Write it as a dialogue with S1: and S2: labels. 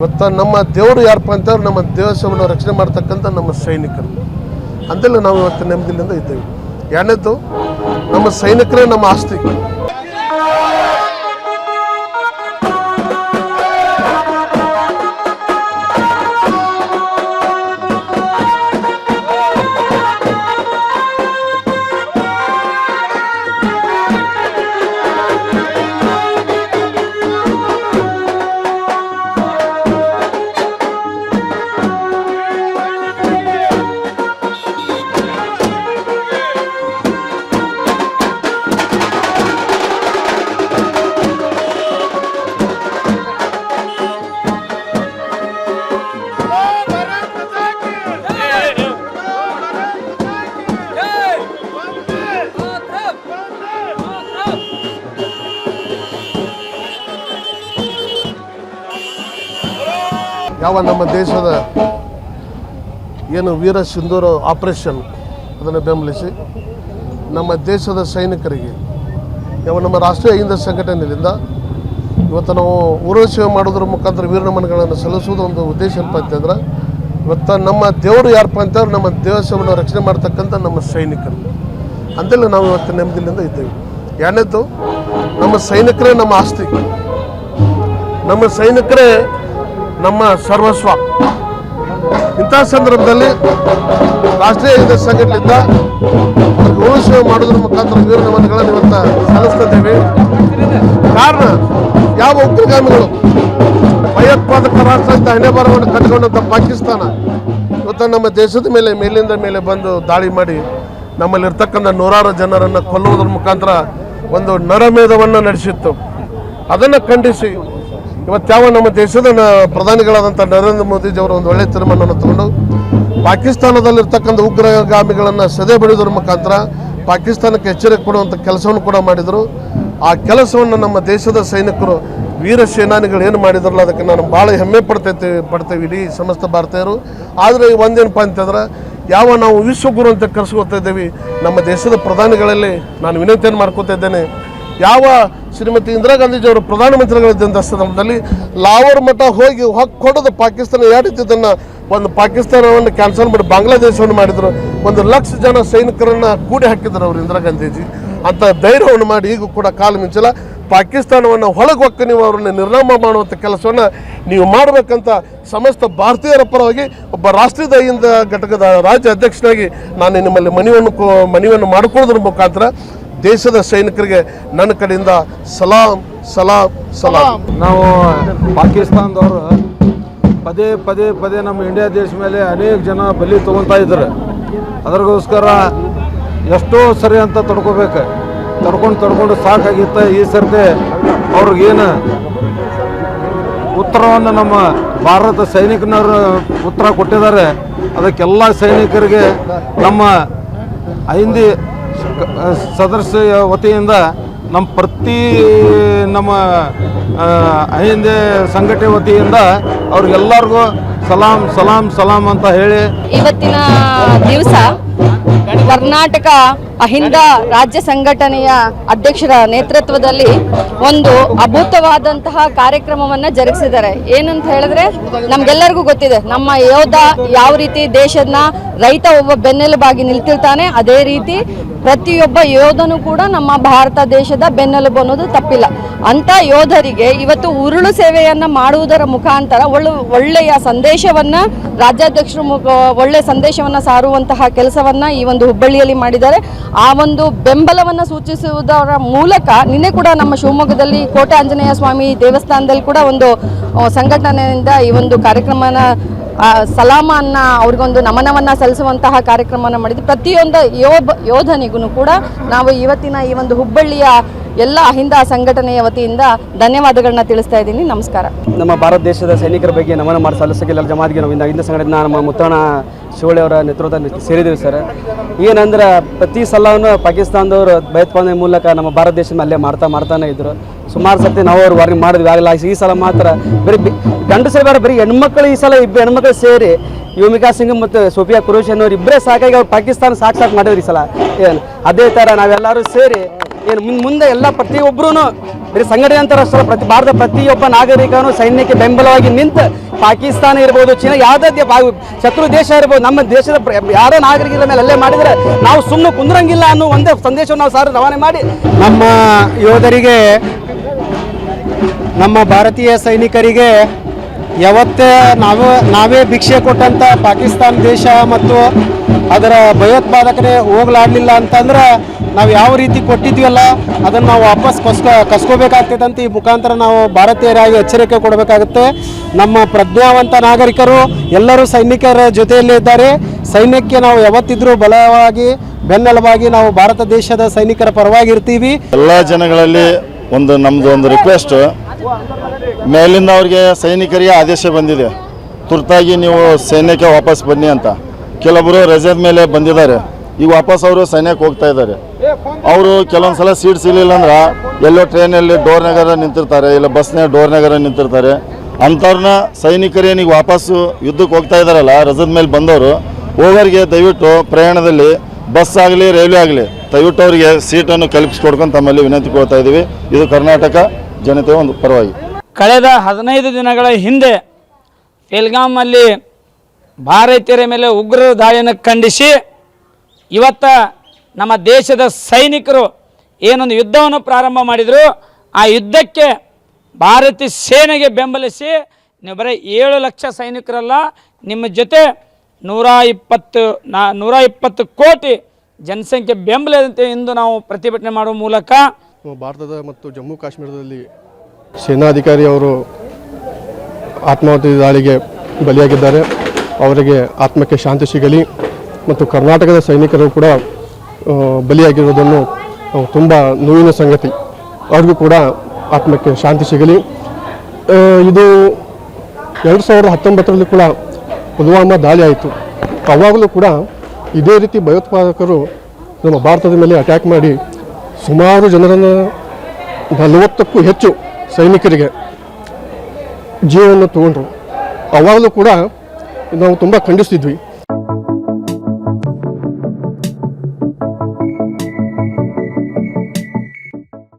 S1: ಇವತ್ತು ನಮ್ಮ ದೇವರು ಯಾರಪ್ಪ ಅಂತಂದ್ರೆ ನಮ್ಮ ದೇಶವನ್ನು ರಕ್ಷಣೆ ಮಾಡ್ತಕ್ಕಂಥ ನಮ್ಮ ಸೈನಿಕರು ಅಂತೆಲ್ಲ ನಾವು ಇವತ್ತು ನೆಮ್ಮದಿಯಿಂದ ಇದ್ದೇವೆ. ಎರಡನೇದು ನಮ್ಮ ಸೈನಿಕರೇ ನಮ್ಮ ಆಸ್ತಿ. ಯಾವ ನಮ್ಮ ದೇಶದ ಏನು ವೀರ ಸಿಂಧೂರ ಆಪರೇಷನ್ ಅದನ್ನು ಬೆಂಬಲಿಸಿ ನಮ್ಮ ದೇಶದ ಸೈನಿಕರಿಗೆ ಯಾವ ನಮ್ಮ ರಾಷ್ಟ್ರೀಯ ಅಹಿಂದ ಸಂಘಟನೆಯಿಂದ ಇವತ್ತು ನಾವು ಊರ ಸೇವೆ ಮಾಡೋದ್ರ ಮುಖಾಂತರ ವೀರನಮನಗಳನ್ನು ಸಲ್ಲಿಸುವುದು ಒಂದು ಉದ್ದೇಶ ಏನಪ್ಪ ಅಂತಂದ್ರೆ ಇವತ್ತು ನಮ್ಮ ದೇವರು ಯಾರಪ್ಪ ಅಂತಂದ್ರೆ ನಮ್ಮ ದೇಶವನ್ನು ರಕ್ಷಣೆ ಮಾಡ್ತಕ್ಕಂಥ ನಮ್ಮ ಸೈನಿಕರು ಅಂತೆಲ್ಲ ನಾವು ಇವತ್ತು ನೆಮ್ಮದಿಯಿಂದ ಇದ್ದೇವೆ. ಎರಡನೇದು ನಮ್ಮ ಸೈನಿಕರೇ ನಮ್ಮ ಆಸ್ತಿ. ನಮ್ಮ ಸೈನಿಕರೇ ನಮ್ಮ ಸರ್ವಸ್ವ. ಇಂಥ ಸಂದರ್ಭದಲ್ಲಿ ರಾಷ್ಟ್ರೀಯ ಅಹಿಂದ ಸಂಘಟನೆಯಿಂದ ಊರ ಸೇವೆ ಮಾಡೋದ್ರ ಮುಖಾಂತರ ವೀರನಮನಗಳನ್ನು ಇವತ್ತು ಸಲ್ಲಿಸ್ತಿದ್ದೇವೆ. ಕಾರಣ ಯಾವ ಉಗ್ರಗಾಮಿಗಳು ಭಯೋತ್ಪಾದಕ ರಾಷ್ಟ್ರ ಅಂತ ಹಣೆಬರಹವನ್ನು ಕಟ್ಟಿಕೊಂಡಂಥ ಪಾಕಿಸ್ತಾನ ಇವತ್ತು ನಮ್ಮ ದೇಶದ ಮೇಲೆ ಮೇಲಿಂದ ಮೇಲೆ ಬಂದು ದಾಳಿ ಮಾಡಿ ನಮ್ಮಲ್ಲಿರ್ತಕ್ಕಂಥ ನೂರಾರು ಜನರನ್ನು ಕೊಲ್ಲುವುದರ ಮುಖಾಂತರ ಒಂದು ನರಮೇಧವನ್ನು ನಡೆಸಿತ್ತು. ಅದನ್ನು ಖಂಡಿಸಿ ಇವತ್ತ್ಯಾವ ನಮ್ಮ ದೇಶದ ಪ್ರಧಾನಿಗಳಾದಂಥ ನರೇಂದ್ರ ಮೋದಿಜಿಯವರು ಒಂದು ಒಳ್ಳೆಯ ತೀರ್ಮಾನವನ್ನು ತಗೊಂಡು ಪಾಕಿಸ್ತಾನದಲ್ಲಿರ್ತಕ್ಕಂಥ ಉಗ್ರಗಾಮಿಗಳನ್ನು ಸದೆ ಬಡಿಯೋದ್ರ ಮುಖಾಂತರ ಪಾಕಿಸ್ತಾನಕ್ಕೆ ಎಚ್ಚರಿಕೆ ಕೊಡುವಂಥ ಕೆಲಸವನ್ನು ಕೂಡ ಮಾಡಿದರು. ಆ ಕೆಲಸವನ್ನು ನಮ್ಮ ದೇಶದ ಸೈನಿಕರು ವೀರ ಸೇನಾನಿಗಳು ಏನು ಮಾಡಿದ್ರಲ್ಲ ಅದಕ್ಕೆ ನಾನು ಭಾಳ ಹೆಮ್ಮೆ ಪಡ್ತೇವೆ ಇಡೀ ಸಮಸ್ತ ಭಾರತೀಯರು. ಆದರೆ ಒಂದೇನಪ್ಪ ಅಂತಂದ್ರೆ ಯಾವ ನಾವು ವಿಶ್ವಗುರು ಅಂತ ಕರೆಸ್ಕೊತಾ ಇದ್ದೇವೆ ನಮ್ಮ ದೇಶದ ಪ್ರಧಾನಿಗಳಲ್ಲಿ ನಾನು ವಿನಂತಿಯನ್ನು ಮಾಡ್ಕೋತಾ ಇದ್ದೇನೆ. ಯಾವ ಶ್ರೀಮತಿ ಇಂದಿರಾ ಗಾಂಧೀಜಿಯವರು ಪ್ರಧಾನಮಂತ್ರಿಗಳಿದ್ದಂಥ ಸಂದರ್ಭದಲ್ಲಿ ಲಾಹೋರ್ ಮಠ ಹೋಗಿ ಕೊಡೋದು ಪಾಕಿಸ್ತಾನ ಯಾರಿದ್ದನ್ನು ಒಂದು ಪಾಕಿಸ್ತಾನವನ್ನು ಕ್ಯಾನ್ಸಲ್ ಮಾಡಿ ಬಾಂಗ್ಲಾದೇಶವನ್ನು ಮಾಡಿದರು. 1,00,000 ಜನ ಸೈನಿಕರನ್ನು ಕೂಡಿ ಹಾಕಿದ್ರು ಅವರು ಇಂದಿರಾ ಗಾಂಧೀಜಿ. ಅಂಥ ಧೈರ್ಯವನ್ನು ಮಾಡಿ ಈಗ ಕೂಡ ಕಾಲು ಮಿಂಚಲ್ಲ ಪಾಕಿಸ್ತಾನವನ್ನು ಹೊಳಗೆ ಹೊಕ್ಕ ನೀವು ಅವರನ್ನು ನಿರ್ನಾಮ ಮಾಡುವಂಥ ಕೆಲಸವನ್ನು ನೀವು ಮಾಡಬೇಕಂತ ಸಮಸ್ತ ಭಾರತೀಯರ ಪರವಾಗಿ ಒಬ್ಬ ರಾಷ್ಟ್ರೀಯ ಅಹಿಂದ ಘಟಕದ ರಾಜ್ಯ ಅಧ್ಯಕ್ಷನಾಗಿ ನಾನು ನಿಮ್ಮಲ್ಲಿ ಮನವಿಯನ್ನು ಮಾಡಿಕೊಳ್ಳೋದ್ರ ಮುಖಾಂತರ ದೇಶದ ಸೈನಿಕರಿಗೆ ನನ್ನ ಕಡೆಯಿಂದ ಸಲಾಂ ಸಲಾಂ ಸಲಾಂ.
S2: ನಾವು ಪಾಕಿಸ್ತಾನದವರು ಪದೇ ನಮ್ಮ ಇಂಡಿಯಾ ದೇಶ ಮೇಲೆ ಅನೇಕ ಜನ ಬಲಿ ತೊಗೊತಾ ಇದ್ದಾರೆ. ಅದಕ್ಕೋಸ್ಕರ ಎಷ್ಟೋ ಸರಿ ಅಂತ ತಡ್ಕೊಂಡು ಸಾಕಾಗಿತ್ತು. ಈ ಸರ್ತಿ ಅವ್ರಿಗೇನು ಉತ್ತರವನ್ನು ನಮ್ಮ ಭಾರತ ಸೈನಿಕನವರು ಉತ್ತರ ಕೊಟ್ಟಿದ್ದಾರೆ. ಅದಕ್ಕೆಲ್ಲ ಸೈನಿಕರಿಗೆ ನಮ್ಮ ಅಹಿಂದಿ ಸದಸ್ಯ ವತಿಯಿಂದ ನಮ್ಮ ಅಹಿಂದೆ ಸಂಘಟನೆ ವತಿಯಿಂದ ಅವ್ರಿಗೆಲ್ಲರಿಗೂ ಸಲಾಂ ಸಲಾಂ ಸಲಾಂ ಅಂತ ಹೇಳಿ
S3: ಇವತ್ತಿನ ದಿವಸ ಕರ್ನಾಟಕ ಅಹಿಂದ ರಾಜ್ಯ ಸಂಘಟನೆಯ ಅಧ್ಯಕ್ಷರ ನೇತೃತ್ವದಲ್ಲಿ ಒಂದು ಅದ್ಭುತವಾದಂತಹ ಕಾರ್ಯಕ್ರಮವನ್ನು ಜರುಗಿಸಿದ್ದಾರೆ. ಏನಂತ ಹೇಳಿದ್ರೆ ನಮ್ಗೆಲ್ಲರಿಗೂ ಗೊತ್ತಿದೆ ನಮ್ಮ ಯೋಧ ಯಾವ ರೀತಿ ದೇಶದ ರೈತ ಒಬ್ಬ ಬೆನ್ನೆಲುಬಾಗಿ ನಿಲ್ತಿರ್ತಾನೆ, ಅದೇ ರೀತಿ ಪ್ರತಿಯೊಬ್ಬ ಯೋಧನೂ ಕೂಡ ನಮ್ಮ ಭಾರತ ದೇಶದ ಬೆನ್ನೆಲುಬು ಅನ್ನೋದು ತಪ್ಪಿಲ್ಲ. ಅಂತ ಯೋಧರಿಗೆ ಇವತ್ತು ಉರುಳು ಸೇವೆಯನ್ನ ಮಾಡುವುದರ ಮುಖಾಂತರ ಒಳ್ಳೆಯ ಸಂದೇಶವನ್ನ ರಾಜ್ಯಾಧ್ಯಕ್ಷರು ಒಳ್ಳೆಯ ಸಂದೇಶವನ್ನ ಸಾರುವಂತಹ ಕೆಲಸವನ್ನ ಈ ಒಂದು ಹುಬ್ಬಳ್ಳಿಯಲ್ಲಿ ಮಾಡಿದ್ದಾರೆ. ಆ ಒಂದು ಬೆಂಬಲವನ್ನು ಸೂಚಿಸುವುದರ ಮೂಲಕ ನಿನ್ನೆ ಕೂಡ ನಮ್ಮ ಶಿವಮೊಗ್ಗದಲ್ಲಿ ಕೋಟೆ ಆಂಜನೇಯ ಸ್ವಾಮಿ ದೇವಸ್ಥಾನದಲ್ಲಿ ಕೂಡ ಒಂದು ಸಂಘಟನೆಯಿಂದ ಈ ಒಂದು ಕಾರ್ಯಕ್ರಮನ ಸಲಾಮನ್ನ ಅವ್ರಿಗೊಂದು ನಮನವನ್ನು ಸಲ್ಲಿಸುವಂತಹ ಕಾರ್ಯಕ್ರಮವನ್ನು ಮಾಡಿದ್ವಿ. ಪ್ರತಿಯೊಂದು ಯೋಧನಿಗೂ ಕೂಡ ನಾವು ಇವತ್ತಿನ ಈ ಒಂದು ಹುಬ್ಬಳ್ಳಿಯ ಎಲ್ಲ ಅಹಿಂದ ಸಂಘಟನೆಯ ವತಿಯಿಂದ ಧನ್ಯವಾದಗಳನ್ನ ತಿಳಿಸ್ತಾ ಇದ್ದೀನಿ. ನಮಸ್ಕಾರ.
S4: ನಮ್ಮ ಭಾರತ ದೇಶದ ಸೈನಿಕರ ಬಗ್ಗೆ ನಮನ ಮಾಡಿ ಸಲ್ಲಿಸೋಕೆ ಎಲ್ಲ ಜಮಾತಿಗೆ ನಾವು ಅಹಿಂದ ಸಂಘಟನೆ ನಮ್ಮ ಮುತ್ತಣ್ಣ ಶಿವಳ್ಳಿ ಅವರ ನೇತೃತ್ವದಲ್ಲಿ ಸೇರಿದ್ದೀವಿ ಸರ್. ಏನಂದ್ರೆ ಪ್ರತಿ ಸಲವನ್ನು ಪಾಕಿಸ್ತಾನದವರು ಭಯೋತ್ಪಾದನೆ ಮೂಲಕ ನಮ್ಮ ಭಾರತ ದೇಶದ ಮೇಲೆ ಮಾಡ್ತಾನೆ ಇದ್ರು. ಸುಮಾರು ಸರ್ತಿ ನಾವು ಅವ್ರು ವಾರ್ನಿಂಗ್ ಮಾಡಿದ್ವಿ, ಆಗಲ್ಲ. ಈ ಸಲ ಮಾತ್ರ ಬರೀ ಗಂಡಸರು ಬೇರೆ ಬರೀ ಹೆಣ್ಮಕ್ಳು ಈ ಸಲ ಹೆಣ್ಮಕ್ಳು ಸೇರಿ ಯುಮಿಕಾ ಸಿಂಗ್ ಮತ್ತು ಸೋಫಿಯಾ ಕುರೇಶಿ ಅನ್ನೋರು ಇಬ್ಬರೇ ಸಾಕಾಗಿ ಅವ್ರು ಪಾಕಿಸ್ತಾನ ಸಾಕು ಮಾಡಿದ್ರು ಈ ಸಲ. ಏನು ಅದೇ ಥರ ನಾವೆಲ್ಲರೂ ಸೇರಿ ಏನು ಮುಂದೆ ಎಲ್ಲ ಪ್ರತಿಯೊಬ್ಬರೂ ಬರೀ ಸಂಘಟನೆ ಅಂತ ಅಷ್ಟಲ್ಲ, ಭಾರತದ ಪ್ರತಿಯೊಬ್ಬ ನಾಗರಿಕನು ಸೈನ್ಯಕ್ಕೆ ಬೆಂಬಲವಾಗಿ ನಿಂತು ಪಾಕಿಸ್ತಾನ ಇರ್ಬೋದು, ಚೀನಾ ಯಾವುದೇ ಶತ್ರು ದೇಶ ಇರ್ಬೋದು, ನಮ್ಮ ದೇಶದ ಯಾರೋ ನಾಗರಿಕರ ಮೇಲೆ ಹಲ್ಲೆ ಮಾಡಿದರೆ ನಾವು ಸುಮ್ಮನೆ ಕುಂದ್ರಂಗಿಲ್ಲ ಅನ್ನೋ ಒಂದೇ ಸಂದೇಶವನ್ನು ನಾವು ಸಾರಿ ರವಾನೆ ಮಾಡಿ
S5: ನಮ್ಮ ಯೋಧರಿಗೆ, ನಮ್ಮ ಭಾರತೀಯ ಸೈನಿಕರಿಗೆ ಯಾವತ್ತೇ ನಾವೇ ಭಿಕ್ಷೆ ಕೊಟ್ಟಂಥ ಪಾಕಿಸ್ತಾನ ದೇಶ ಮತ್ತು ಅದರ ಭಯೋತ್ಪಾದಕನೇ ಹೋಗ್ಲಾಡಲಿಲ್ಲ ಅಂತಂದ್ರೆ ನಾವು ಯಾವ ರೀತಿ ಕೊಟ್ಟಿದ್ವಲ್ಲ ಅದನ್ನು ನಾವು ವಾಪಸ್ ಕಸ್ಕೋಬೇಕಾಗ್ತದೆ ಅಂತ ಈ ಮುಖಾಂತರ ನಾವು ಭಾರತೀಯರಾಗಿ ಎಚ್ಚರಿಕೆ ಕೊಡಬೇಕಾಗುತ್ತೆ. ನಮ್ಮ ಪ್ರಜ್ಞಾವಂತ ನಾಗರಿಕರು ಎಲ್ಲರೂ ಸೈನಿಕರ ಜೊತೆಯಲ್ಲೇ ಇದ್ದಾರೆ. ಸೈನ್ಯಕ್ಕೆ ನಾವು ಯಾವತ್ತಿದ್ರೂ ಬಲವಾಗಿ ಬೆನ್ನೆಲುಬಾಗಿ ನಾವು ಭಾರತ ದೇಶದ ಸೈನಿಕರ ಪರವಾಗಿ ಇರ್ತೀವಿ.
S6: ಎಲ್ಲ ಜನಗಳಲ್ಲಿ ನಮ್ಮದು ಒಂದು ರಿಕ್ವೆಸ್ಟ್, ಮೇಲಿಂದ ಅವ್ರಿಗೆ ಸೈನಿಕರಿಗೆ ಆದೇಶ ಬಂದಿದೆ, ತುರ್ತಾಗಿ ನೀವು ಸೈನ್ಯಕ್ಕೆ ವಾಪಸ್ ಬನ್ನಿ ಅಂತ. ಕೆಲವರು ರಜದ ಮೇಲೆ ಬಂದಿದ್ದಾರೆ, ಈಗ ವಾಪಸ್ ಅವರು ಸೈನ್ಯಕ್ಕೆ ಹೋಗ್ತಾ ಇದ್ದಾರೆ. ಅವರು ಕೆಲವೊಂದು ಸಲ ಸೀಟ್ ಸಿಗಲಿಲ್ಲ ಅಂದ್ರೆ ಎಲ್ಲೋ ಟ್ರೈನಲ್ಲಿ ಡೋರ್ನಾಗರ ನಿಂತಿರ್ತಾರೆ, ಇಲ್ಲ ಬಸ್ನಾಗ ಡೋರ್ನಾಗರ ನಿಂತಿರ್ತಾರೆ. ಅಂಥವ್ರನ್ನ ಸೈನಿಕರೇನಿಗೆ ವಾಪಸ್ಸು ಯುದ್ಧಕ್ಕೆ ಹೋಗ್ತಾ ಇದ್ದಾರಲ್ಲ, ರಜದ ಮೇಲೆ ಬಂದವರು ಹೋಗೋರಿಗೆ ದಯವಿಟ್ಟು ಪ್ರಯಾಣದಲ್ಲಿ ಬಸ್ ಆಗಲಿ ರೈಲ್ವೆ ಆಗಲಿ ದಯವಿಟ್ಟು ಅವರಿಗೆ ಸೀಟನ್ನು ಕಲ್ಪಿಸ್ಕೊಡ್ಕೊಂಡು ತಮ್ಮಲ್ಲಿ ವಿನಂತಿ ಕೊಡ್ತಾ ಇದ್ದೀವಿ. ಇದು ಕರ್ನಾಟಕ ಜನತೆಯ ಒಂದು ಪರವಾಗಿ.
S7: ಕಳೆದ 15 ದಿನಗಳ ಹಿಂದೆ ಪೆಲ್ಗಾಮಲ್ಲಿ ಭಾರತೀಯರ ಮೇಲೆ ಉಗ್ರ ದಾಳಿಯನ್ನು ಖಂಡಿಸಿ ಇವತ್ತು ನಮ್ಮ ದೇಶದ ಸೈನಿಕರು ಏನೊಂದು ಯುದ್ಧವನ್ನು ಪ್ರಾರಂಭ ಮಾಡಿದರು. ಆ ಯುದ್ಧಕ್ಕೆ ಭಾರತೀಯ ಸೇನೆಗೆ ಬೆಂಬಲಿಸಿ ನೀವು ಬರೀ 7 ಲಕ್ಷ ಸೈನಿಕರಲ್ಲ, ನಿಮ್ಮ ಜೊತೆ 120 ಕೋಟಿ ಜನಸಂಖ್ಯೆ ಬೆಂಬಲದಂತೆ ಇಂದು ನಾವು ಪ್ರತಿಭಟನೆ ಮಾಡುವ ಮೂಲಕ
S8: ಭಾರತದ ಮತ್ತು ಜಮ್ಮು ಕಾಶ್ಮೀರದಲ್ಲಿ ಸೇನಾಧಿಕಾರಿ ಅವರು ಆತ್ಮಾಹುತಿ ದಾಳಿಗೆ ಬಲಿಯಾಗಿದ್ದಾರೆ. ಅವರಿಗೆ ಆತ್ಮಕ್ಕೆ ಶಾಂತಿ ಸಿಗಲಿ ಮತ್ತು ಕರ್ನಾಟಕದ ಸೈನಿಕರು ಕೂಡ ಬಲಿಯಾಗಿರೋದನ್ನು ತುಂಬ ನೋವಿನ ಸಂಗತಿ. ಅವ್ರಿಗೂ ಕೂಡ ಆತ್ಮಕ್ಕೆ ಶಾಂತಿ ಸಿಗಲಿ. ಇದು 2019ರಲ್ಲಿ ಕೂಡ ಪುಲ್ವಾಮಾ ದಾಳಿ ಆಯಿತು. ಆವಾಗಲೂ ಕೂಡ ಇದೇ ರೀತಿ ಭಯೋತ್ಪಾದಕರು ನಮ್ಮ ಭಾರತದ ಮೇಲೆ ಅಟ್ಯಾಕ್ ಮಾಡಿ ಸುಮಾರು ಜನರನ್ನು 40ಕ್ಕೂ ಹೆಚ್ಚು ಸೈನಿಕರಿಗೆ ಜೀವವನ್ನು ತಗೊಂಡ್ರು. ಆವಾಗಲೂ ಕೂಡ ನಾವು ತುಂಬ ಖಂಡಿಸ್ತಿದ್ವಿ.